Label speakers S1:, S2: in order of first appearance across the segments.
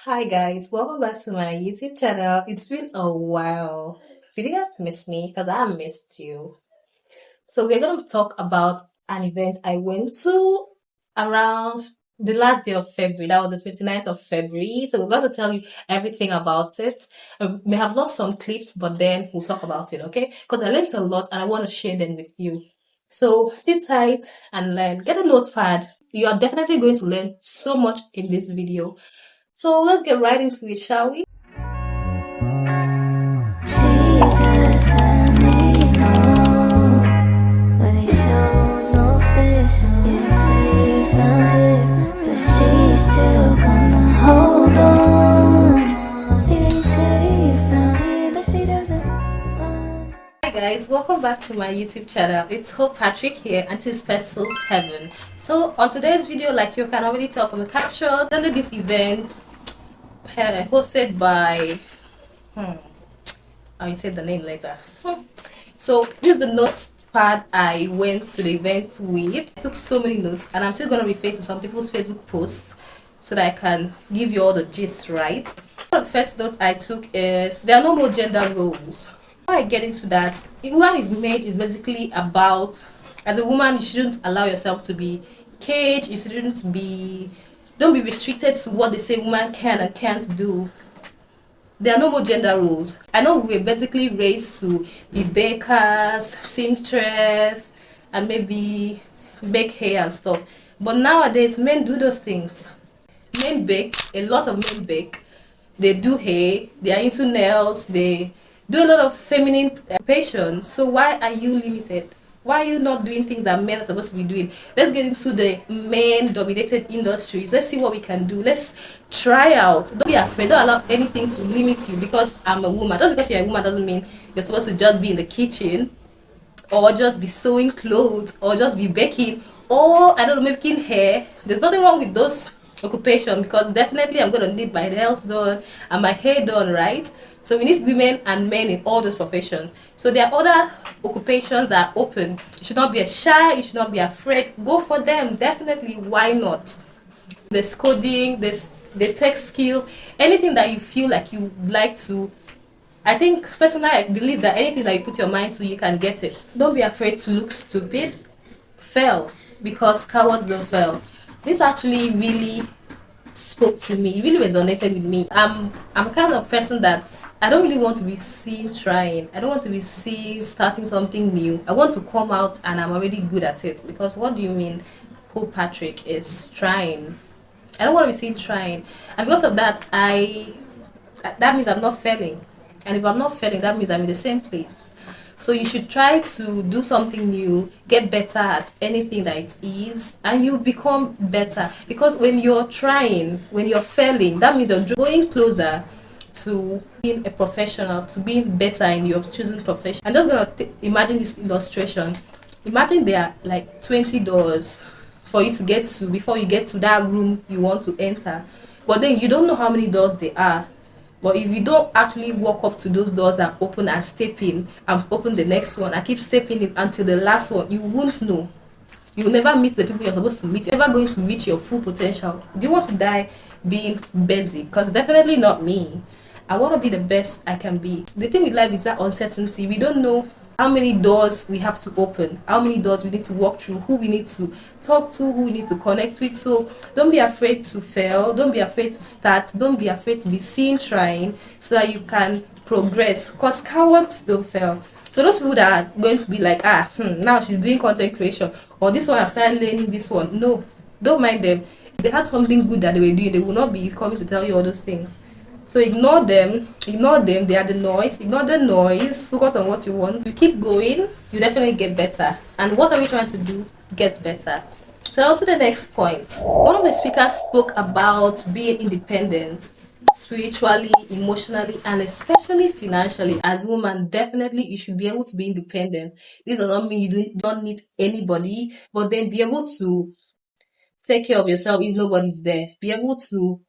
S1: Hi guys, welcome back to my YouTube channel. It's been a while. Did you guys miss me? Because I missed you. So we're going to talk about an event I went to around the last day of February. That was the 29th of February. So we're going to tell you everything about it. May have lost some clips, but then we'll talk about it, okay? Because I learned a lot and I want to share them with you. So sit tight and learn. Get a notepad. You are definitely going to learn so much in this video. So let's get right into it, shall we?
S2: Jesus, let me know. But they show no fish. They say you found it, but she's still gonna hold on. They say you found it, but she doesn't want.
S1: Hi guys, welcome back to my YouTube channel. It's Hope Patrick here and this is Pestles Heaven. So on today's video, like you can already tell from the caption, under this event hosted by I will say the name later. So here's the notepad I went to the event with. I took so many notes and I'm still going to refer to some people's Facebook posts so that I can give you all the gist right. One of the first note I took is there are no more gender roles. Before I get into that, woman is made is basically about, as a woman you shouldn't allow yourself to be caged, you shouldn't be, don't be restricted to what they say woman can and can't do. There are no more gender roles. I know we're basically raised to be bakers, seamstress, and maybe bake hair and stuff. But nowadays, men do those things. Men bake, a lot of men bake. They do hair, they are into nails, they do a lot of feminine occupations. So why are you limited? Why are you not doing things that men are supposed to be doing? Let's get into the men dominated industries. Let's see what we can do. Let's try out. Don't be afraid. Don't allow anything to limit you because I'm a woman. Just because you're a woman doesn't mean you're supposed to just be in the kitchen or just be sewing clothes or just be baking or I don't know, making hair. There's nothing wrong with those occupation because definitely I'm going to need my nails done and my hair done, right? So we need women and men in all those professions. So there are other occupations that are open. You should not be shy, you should not be afraid. Go for them, definitely. Why not? There's coding, there's the tech skills, anything that you feel like you like to. I think personally I believe that anything that you put your mind to, you can get it. Don't be afraid to look stupid. Fail, because cowards don't fail. This actually really spoke to me. It really resonated with me. I'm kind of person that I don't really want to be seen trying. I don't want to be seen starting something new. I want to come out and I'm already good at it. Because what do you mean who Patrick is trying? I don't want to be seen trying. And because of that, that means I'm not failing. And if I'm not failing, that means I'm in the same place. So you should try to do something new, get better at anything that it is, and you become better. Because when you're trying, when you're failing, that means you're going closer to being a professional, to being better in your chosen profession. I'm just gonna imagine this illustration. Imagine there are like 20 doors for you to get to before you get to that room you want to enter. But then you don't know how many doors there are. But if you don't actually walk up to those doors and open and step in and open the next one and keep stepping in until the last one, you won't know. You'll never meet the people you're supposed to meet. You're never going to reach your full potential. Do you want to die being busy? Because definitely not me. I want to be the best I can be. The thing with life is that uncertainty. We don't know how many doors we have to open, how many doors we need to walk through, who we need to talk to, who we need to connect with. So don't be afraid to fail, don't be afraid to start, don't be afraid to be seen trying so that you can progress. Because cowards don't fail. So those people that are going to be like, now she's doing content creation, or this one I started learning this one. No, don't mind them. If they had something good that they were doing, they will not be coming to tell you all those things. So ignore them, they are the noise, ignore the noise, focus on what you want. You keep going, you definitely get better. And what are we trying to do? Get better. So also the next point. One of the speakers spoke about being independent spiritually, emotionally, and especially financially. As a woman, definitely you should be able to be independent. This does not mean you don't need anybody, but then be able to take care of yourself if nobody's there. Be able to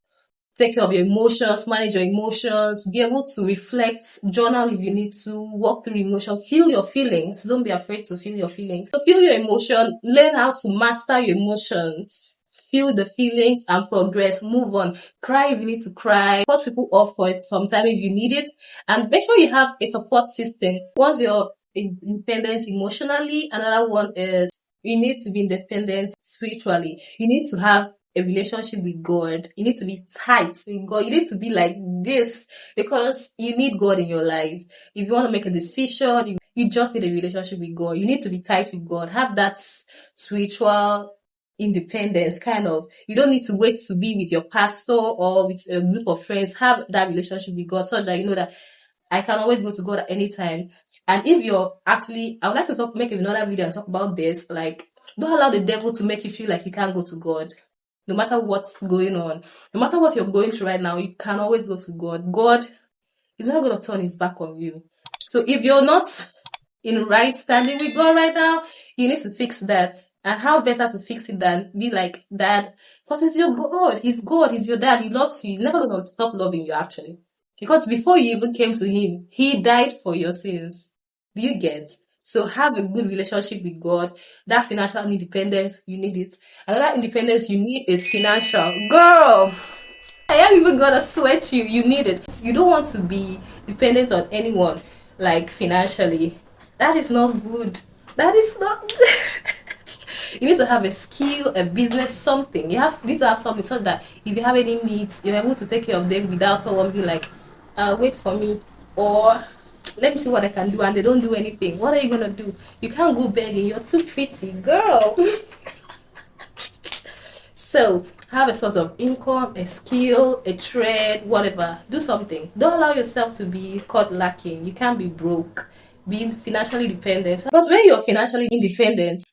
S1: take care of your emotions, manage your emotions, be able to reflect, journal if you need to, walk through emotion, feel your feelings. Don't be afraid to feel your feelings. So feel your emotion, learn how to master your emotions. feel the feelings and progress. Move on. Cry if you need to cry. Cut people off for it sometime if you need it. And make sure you have a support system. Once you're independent emotionally, another one is you need to be independent spiritually. You need to have a relationship with God. You need to be tight with God. You need to be like this because you need God in your life. If you want to make a decision, you just need a relationship with God. You need to be tight with God. Have that spiritual independence kind of. You don't need to wait to be with your pastor or with a group of friends. Have that relationship with God so that you know that I can always go to God at any time. And if you're actually, I would like to make another video and talk about this. Like, don't allow the devil to make you feel like you can't go to God. No matter what's going on, no matter what you're going through right now, you can always go to God. God is not going to turn his back on you. So if you're not in right standing with God right now, you need to fix that. And how better to fix it than be like dad? Because he's your God. He's God. He's your dad. He loves you. He's never going to stop loving you, actually. Because before you even came to him, he died for your sins. Do you get? So have a good relationship with God. That financial independence, you need it. Another independence you need is financial. Girl, I am even gonna sweat you. You need it. You don't want to be dependent on anyone, like financially. That is not good. That is not good. You need to have a skill, a business, something. Need to have something so that if you have any needs, you're able to take care of them without someone being like, wait for me, or let me see what I can do, and they don't do anything. What are you gonna do? You can't go begging. You're too pretty, girl. So have a source of income, a skill, a trade, whatever. Do something. Don't allow yourself to be caught lacking. You can't be broke. Being financially dependent. Because when you're financially independent,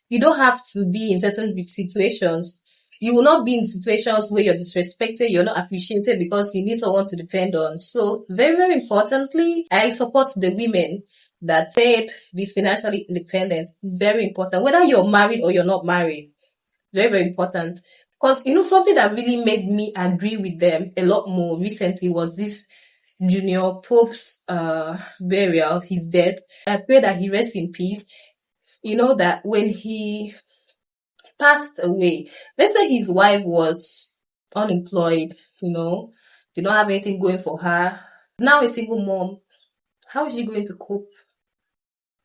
S1: you don't have to be in certain situations. You will not be in situations where you're disrespected, you're not appreciated because you need someone to depend on. So very, very importantly, I support the women that said be financially independent. Very important. Whether you're married or you're not married. Very, very important. Because, something that really made me agree with them a lot more recently was this Junior Pope's burial. He's dead. I pray that he rests in peace. You know that when he passed away, let's say his wife was unemployed, did not have anything going for her. Now a single mom. How is she going to cope?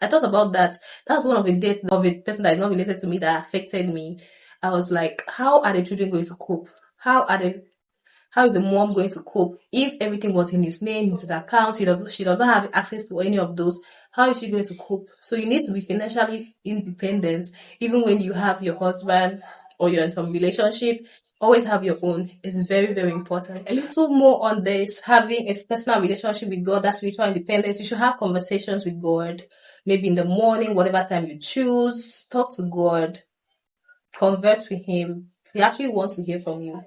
S1: I thought about that. That's one of the death of a person that is not related to me that affected me. I was like, how are the children going to cope? How is the mom going to cope if everything was in his name, his accounts? She doesn't have access to any of those. How is she going to cope? So you need to be financially independent, even when you have your husband or you're in some relationship. Always have your own. It's very, very important. A little more on this, having a personal relationship with God, that's spiritual independence. You should have conversations with God, maybe in the morning, whatever time you choose. Talk to God, converse with Him. He actually wants to hear from you.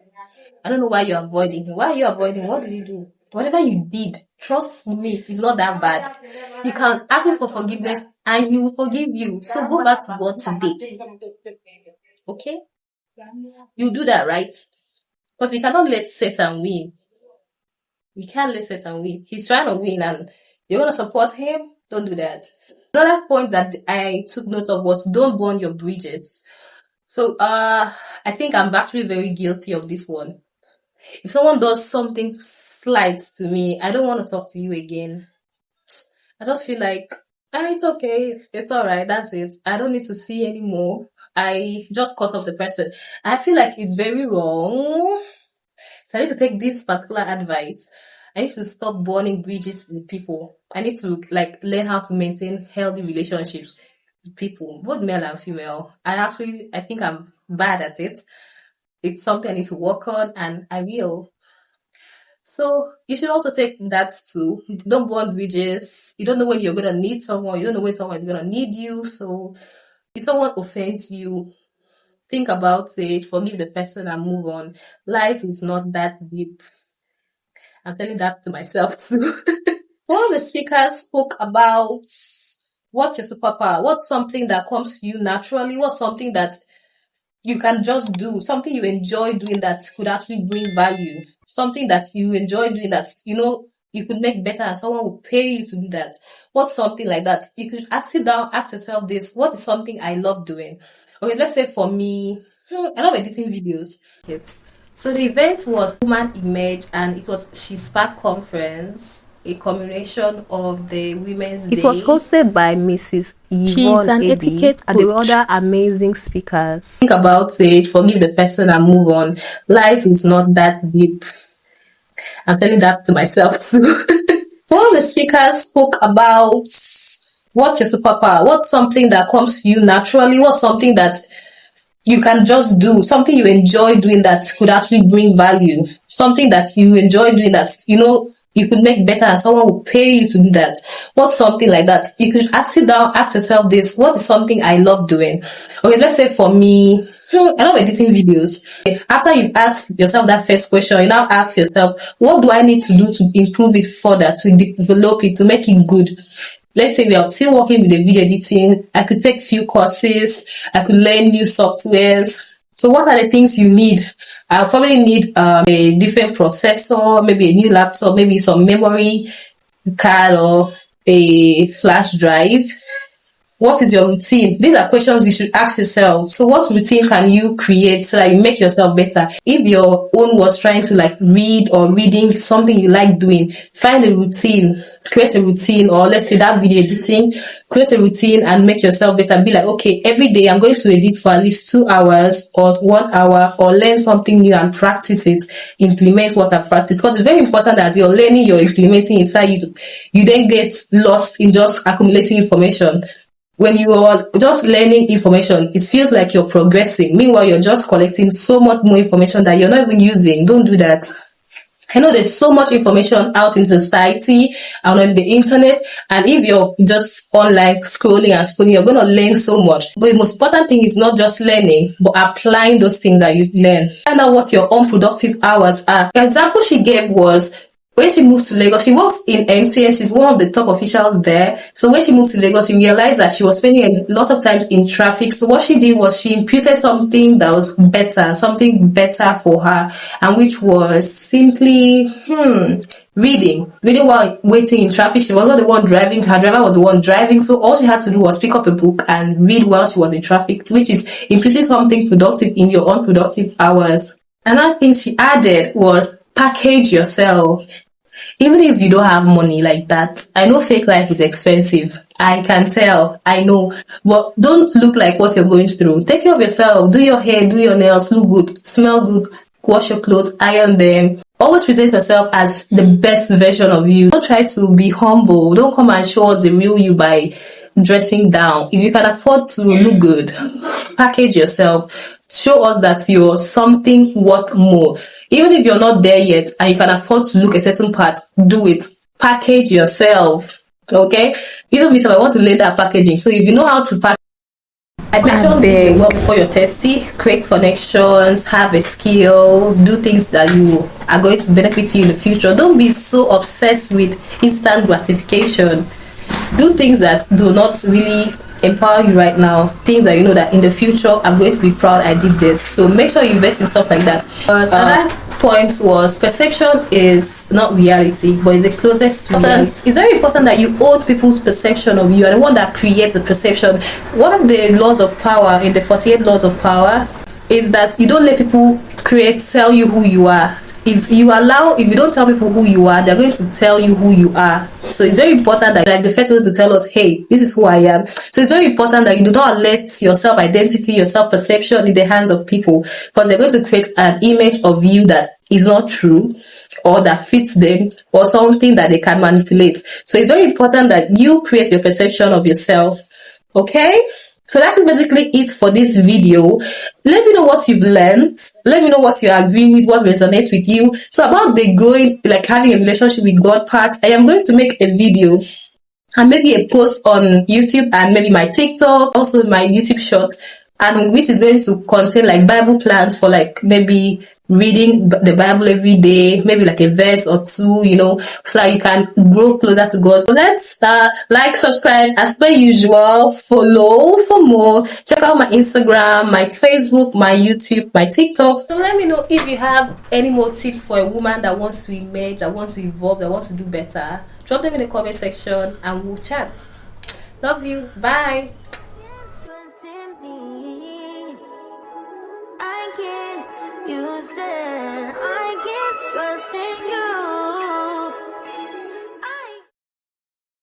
S1: I don't know why you're avoiding him. Why are you avoiding him? What did you do? Whatever you did, trust me, it's not that bad. You can ask him for forgiveness and he will forgive you. So go back to God today. Okay? You do that, right? Because we cannot let Satan win. We can't let Satan win. He's trying to win and you're going to support him? Don't do that. Another point that I took note of was don't burn your bridges. So, I think I'm actually very guilty of this one. If someone does something slight to me, I don't want to talk to you again. I just feel like, it's okay. It's alright. That's it. I don't need to see anymore. I just cut off the person. I feel like it's very wrong. So I need to take this particular advice. I need to stop burning bridges with people. I need to learn how to maintain healthy relationships with people, both male and female. I think I'm bad at it. It's something I need to work on and I will. So you should also take that too. Don't burn bridges. You don't know when you're gonna need someone. You don't know when someone is gonna need you. So if someone offends you, think about it, forgive the person and move on. Life is not that deep. I'm telling that to myself too. One of the speakers spoke about what's your superpower? What's something that comes to you naturally? What's something that you can just do? Something you enjoy doing that could actually bring value. Something that you enjoy doing that, you could make better and someone will pay you to do that. What's something like that? You could sit down, ask yourself this, what is something I love doing? Okay, let's say for me, I love editing videos. So the event was Woman Emerge, and it was She Spark Conference, a combination of the Women's Day.
S3: It was hosted by Mrs. Yvonne
S1: an
S3: Ebi,
S1: etiquette
S3: and there were
S1: coach.
S3: other amazing speakers.
S1: Think about it, forgive the person and move on. Life is not that deep. I'm telling that to myself too. One of the speakers spoke about what's your superpower, what's something that comes to you naturally, what's something that you can just do, something you enjoy doing that could actually bring value, something that you enjoy doing that you could make better and someone will pay you to do that. What's something like that? You could sit down, ask yourself this: what is something I love doing? Okay, let's say for me, I love editing videos. After you've asked yourself that first question, you now ask yourself, what do I need to do to improve it further, to develop it, to make it good? Let's say we are still working with the video editing. I could take few courses. I could learn new softwares. So what are the things you need? I'll probably need a different processor, maybe a new laptop, maybe some memory card or a flash drive. What is your routine? These are questions you should ask yourself. So what routine can you create so that you make yourself better? If your own was trying to like read or reading something you like doing, find a routine, create a routine, or let's say that video editing, create a routine and make yourself better. Be like, okay, every day I'm going to edit for at least 2 hours or 1 hour, or learn something new and practice it, implement what I've practiced. Because it's very important that you're learning, you're implementing inside you. You then get lost in just accumulating information. When you are just learning information, it feels like you're progressing. Meanwhile, you're just collecting so much more information that you're not even using. Don't do that. I know there's so much information out in society and on the internet, and if you're just online scrolling, you're going to learn so much. But the most important thing is not just learning, but applying those things that you learn. Find out what your unproductive hours are. The example she gave was when she moved to Lagos. She works in MTN. She's one of the top officials there. So when she moved to Lagos, she realized that she was spending a lot of time in traffic. So what she did was she imputed something that was better, something better for her, and which was simply reading while waiting in traffic. She was not the one driving, her driver was the one driving, so all she had to do was pick up a book and read while she was in traffic, which is imputing something productive in your unproductive hours. Another thing she added was package yourself. Even if you don't have money like that, I know fake life is expensive. I can tell, I know, but don't look like what you're going through. Take care of yourself, do your hair, do your nails, look good, smell good, wash your clothes, iron them. Always present yourself as the best version of you. Don't try to be humble. Don't come and show us the real you by dressing down. If you can afford to look good, package yourself. Show us that you're something worth more. Even if you're not there yet and you can afford to look a certain part, do it. Package yourself. Okay? Even if I want to learn that packaging. So if you know how to package, I mentioned doing well before you're thirsty, create connections, have a skill, do things that you are going to benefit you in the future. Don't be so obsessed with instant gratification. Do things that do not really empower you right now, things that you know that in the future I'm going to be proud I did this. So make sure you invest in stuff like that. Another point was perception is not reality, but it's the closest to reality. It's very important that you own people's perception of you, and the one that creates the perception. One of the laws of power in the 48 laws of power is that you don't let people tell you who you are. If you don't tell people who you are, they're going to tell you who you are. So it's very important that, like, the first one to tell us, hey, this is who I am. So it's very important that you do not let your self-identity, your self-perception in the hands of people, because they're going to create an image of you that is not true, or that fits them, or something that they can manipulate. So it's very important that you create your perception of yourself. Okay? So that is basically it for this video. Let me know what you've learned. Let me know what you agree with, what resonates with you. So about the growing, like having a relationship with God part, I am going to make a video and maybe a post on YouTube and maybe my TikTok, also my YouTube shorts, and which is going to contain like Bible plans for like maybe reading the Bible every day, maybe like a verse or two, so that you can grow closer to God. So let's like, subscribe, as per usual, follow for more. Check out my Instagram, my Facebook, my YouTube, my TikTok. So let me know if you have any more tips for a woman that wants to emerge, that wants to evolve, that wants to do better. Drop them in the comment section and we'll chat. Love you. Bye.
S2: losing. I keep trusting you.